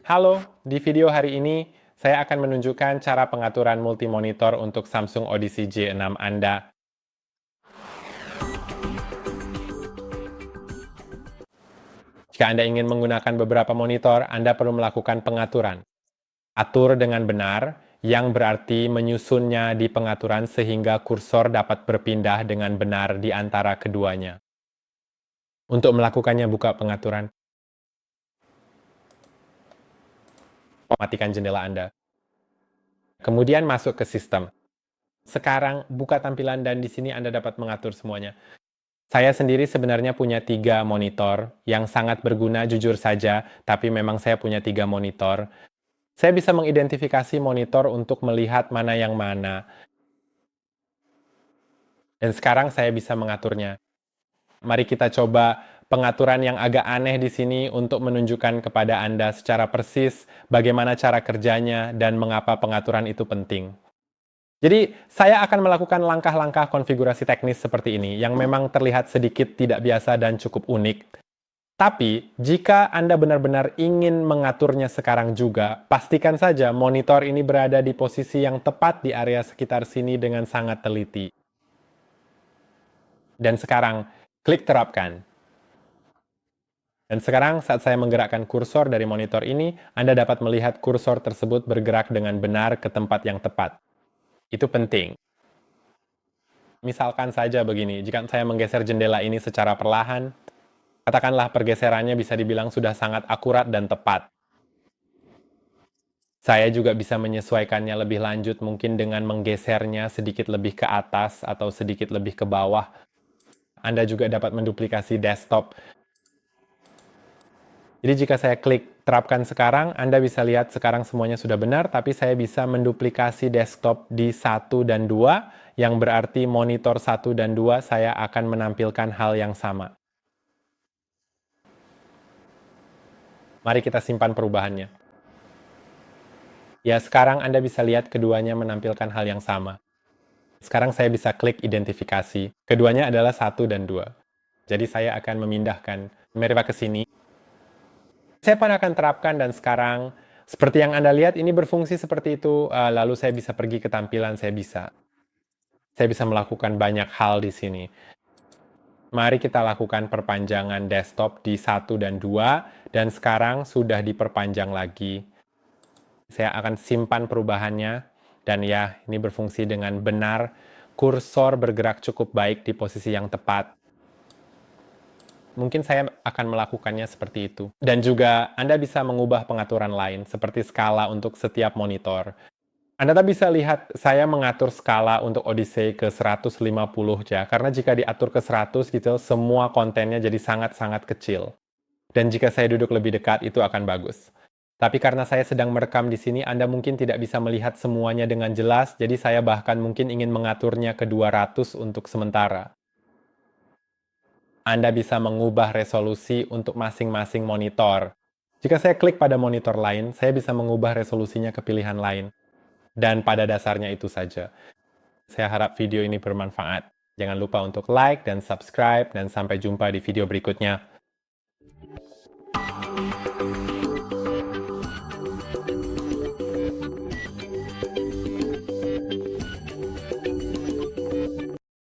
Halo, di video hari ini saya akan menunjukkan cara pengaturan multimonitor untuk Samsung Odyssey J6 Anda. Jika Anda ingin menggunakan beberapa monitor, Anda perlu melakukan pengaturan. Atur dengan benar, yang berarti menyusunnya di pengaturan sehingga kursor dapat berpindah dengan benar di antara keduanya. Untuk melakukannya, buka pengaturan. Matikan jendela Anda. Kemudian masuk ke sistem. Sekarang buka tampilan dan di sini Anda dapat mengatur semuanya. Saya sendiri sebenarnya punya 3 monitor yang sangat berguna jujur saja, tapi memang saya punya 3 monitor. Saya bisa mengidentifikasi monitor untuk melihat mana yang mana. Dan sekarang saya bisa mengaturnya. Mari kita coba pengaturan yang agak aneh di sini untuk menunjukkan kepada Anda secara persis bagaimana cara kerjanya dan mengapa pengaturan itu penting. Jadi, saya akan melakukan langkah-langkah konfigurasi teknis seperti ini, yang memang terlihat sedikit tidak biasa dan cukup unik. Tapi, jika Anda benar-benar ingin mengaturnya sekarang juga, pastikan saja monitor ini berada di posisi yang tepat di area sekitar sini dengan sangat teliti. Dan sekarang, klik terapkan. Dan sekarang saat saya menggerakkan kursor dari monitor ini, Anda dapat melihat kursor tersebut bergerak dengan benar ke tempat yang tepat. Itu penting. Misalkan saja begini, jika saya menggeser jendela ini secara perlahan, katakanlah pergeserannya bisa dibilang sudah sangat akurat dan tepat. Saya juga bisa menyesuaikannya lebih lanjut mungkin dengan menggesernya sedikit lebih ke atas atau sedikit lebih ke bawah. Anda juga dapat menduplikasi desktop. Jadi jika saya klik terapkan sekarang, Anda bisa lihat sekarang semuanya sudah benar, tapi saya bisa menduplikasi desktop di 1 dan 2, yang berarti monitor 1 dan 2 saya akan menampilkan hal yang sama. Mari kita simpan perubahannya. Ya, sekarang Anda bisa lihat keduanya menampilkan hal yang sama. Sekarang saya bisa klik identifikasi. Keduanya adalah 1 dan 2. Jadi saya akan memindahkan mereka ke sini. Saya akan terapkan dan sekarang, seperti yang Anda lihat, ini berfungsi seperti itu. Lalu saya bisa pergi ke tampilan, saya bisa melakukan banyak hal di sini. Mari kita lakukan perpanjangan desktop di 1 dan 2, dan sekarang sudah diperpanjang lagi. Saya akan simpan perubahannya, dan ya, ini berfungsi dengan benar. Kursor bergerak cukup baik di posisi yang tepat. Mungkin saya akan melakukannya seperti itu. Dan juga Anda bisa mengubah pengaturan lain, seperti skala untuk setiap monitor. Anda bisa lihat saya mengatur skala untuk Odyssey ke 150 ya, karena jika diatur ke 100 gitu, semua kontennya jadi sangat-sangat kecil. Dan jika saya duduk lebih dekat, itu akan bagus. Tapi karena saya sedang merekam di sini, Anda mungkin tidak bisa melihat semuanya dengan jelas, jadi saya bahkan mungkin ingin mengaturnya ke 200 untuk sementara. Anda bisa mengubah resolusi untuk masing-masing monitor. Jika saya klik pada monitor lain, saya bisa mengubah resolusinya ke pilihan lain. Dan pada dasarnya itu saja. Saya harap video ini bermanfaat. Jangan lupa untuk like dan subscribe, dan sampai jumpa di video berikutnya.